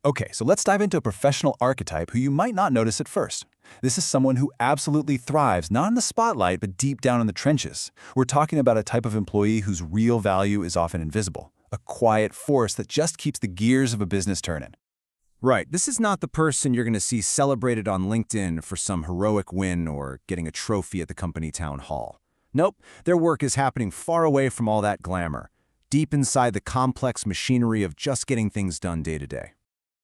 Okay, so let's dive into a professional archetype who you might not notice at first. This is someone who absolutely thrives, not in the spotlight, but deep down in the trenches. We're talking about a type of employee whose real value is often invisible, a quiet force that just keeps the gears of a business turning. Right, this is not the person you're going to see celebrated on LinkedIn for some heroic win or getting a trophy at the company town hall. Nope, their work is happening far away from all that glamour, deep inside the complex machinery of just getting things done day to day.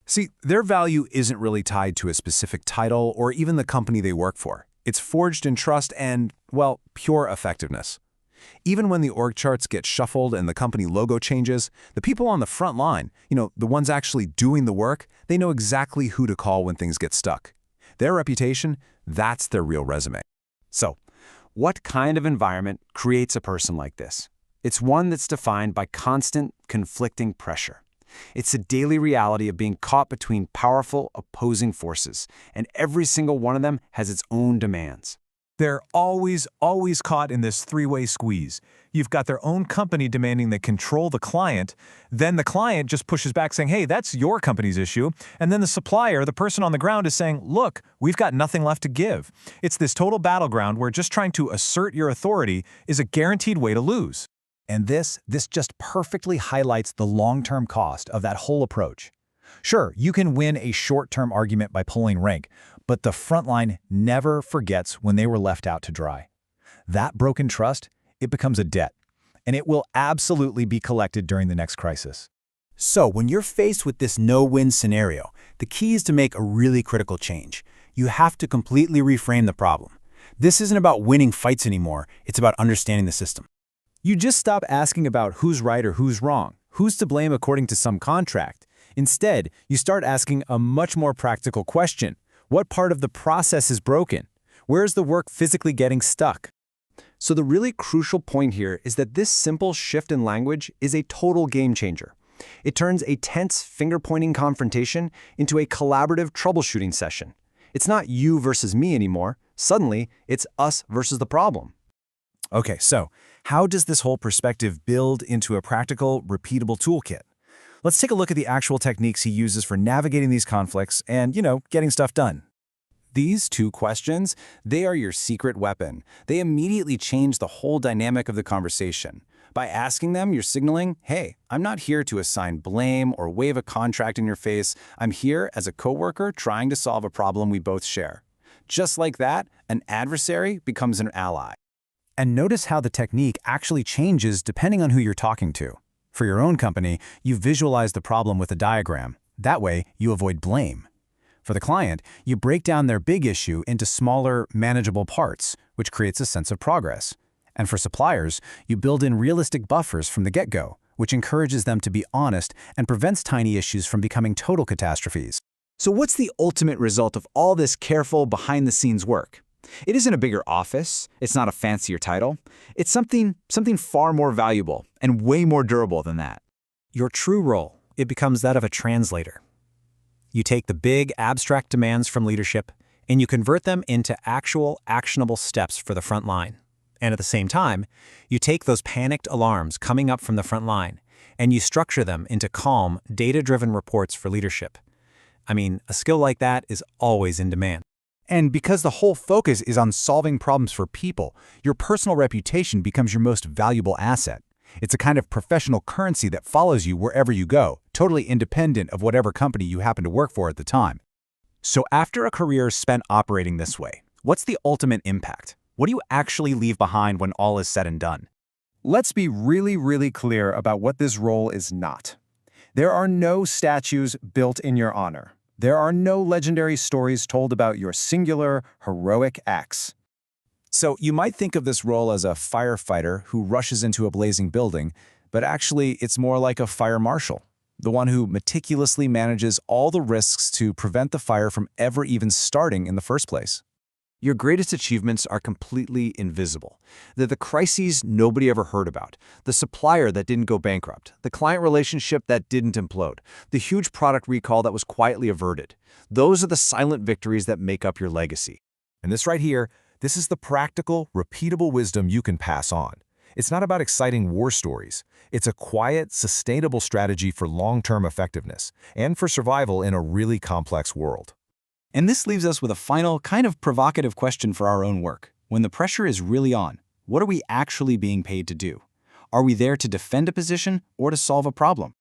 See, their value isn't really tied to a specific title or even the company they work for. It's forged in trust and, well, pure effectiveness. Even when the org charts get shuffled and the company logo changes, the people on the front line, the ones actually doing the work, they know exactly who to call when things get stuck. Their reputation, that's their real resume. So, what kind of environment creates a person like this? It's one that's defined by constant, conflicting pressure. It's the daily reality of being caught between powerful, opposing forces, and every single one of them has its own demands. They're always caught in this three-way squeeze. You've got their own company demanding they control the client, then the client just pushes back saying, hey, that's your company's issue, and then the supplier, the person on the ground, is saying, look, we've got nothing left to give. It's this total battleground where just trying to assert your authority is a guaranteed way to lose. And this just perfectly highlights the long-term cost of that whole approach. Sure, you can win a short-term argument by pulling rank, but the frontline never forgets when they were left out to dry. That broken trust, it becomes a debt, and it will absolutely be collected during the next crisis. So when you're faced with this no-win scenario, the key is to make a really critical change. You have to completely reframe the problem. This isn't about winning fights anymore, it's about understanding the system. You just stop asking about who's right or who's wrong, who's to blame according to some contract. Instead, you start asking a much more practical question. What part of the process is broken? Where's the work physically getting stuck? So the really crucial point here is that this simple shift in language is a total game changer. It turns a tense finger-pointing confrontation into a collaborative troubleshooting session. It's not you versus me anymore. Suddenly, it's us versus the problem. Okay, so how does this whole perspective build into a practical, repeatable toolkit? Let's take a look at the actual techniques he uses for navigating these conflicts and, getting stuff done. These two questions, they are your secret weapon. They immediately change the whole dynamic of the conversation. By asking them, you're signaling, hey, I'm not here to assign blame or wave a contract in your face. I'm here as a coworker trying to solve a problem we both share. Just like that, an adversary becomes an ally. And notice how the technique actually changes depending on who you're talking to. For your own company, you visualize the problem with a diagram. That way, you avoid blame. For the client, you break down their big issue into smaller, manageable parts, which creates a sense of progress. And for suppliers, you build in realistic buffers from the get-go, which encourages them to be honest and prevents tiny issues from becoming total catastrophes. So what's the ultimate result of all this careful, behind-the-scenes work? It isn't a bigger office, it's not a fancier title. It's something far more valuable and way more durable than that. Your true role, it becomes that of a translator. You take the big, abstract demands from leadership, and you convert them into actual, actionable steps for the front line. And at the same time, you take those panicked alarms coming up from the front line, and you structure them into calm, data-driven reports for leadership. I mean, a skill like that is always in demand. And because the whole focus is on solving problems for people, your personal reputation becomes your most valuable asset. It's a kind of professional currency that follows you wherever you go, totally independent of whatever company you happen to work for at the time. So after a career spent operating this way, what's the ultimate impact? What do you actually leave behind when all is said and done? Let's be really clear about what this role is not. There are no statues built in your honor. There are no legendary stories told about your singular, heroic acts. So you might think of this role as a firefighter who rushes into a blazing building, but actually it's more like a fire marshal, the one who meticulously manages all the risks to prevent the fire from ever even starting in the first place. Your greatest achievements are completely invisible. They're the crises nobody ever heard about, the supplier that didn't go bankrupt, the client relationship that didn't implode, the huge product recall that was quietly averted. Those are the silent victories that make up your legacy. And this right here, this is the practical, repeatable wisdom you can pass on. It's not about exciting war stories. It's a quiet, sustainable strategy for long-term effectiveness and for survival in a really complex world. And this leaves us with a final, kind of provocative question for our own work. When the pressure is really on, what are we actually being paid to do? Are we there to defend a position or to solve a problem?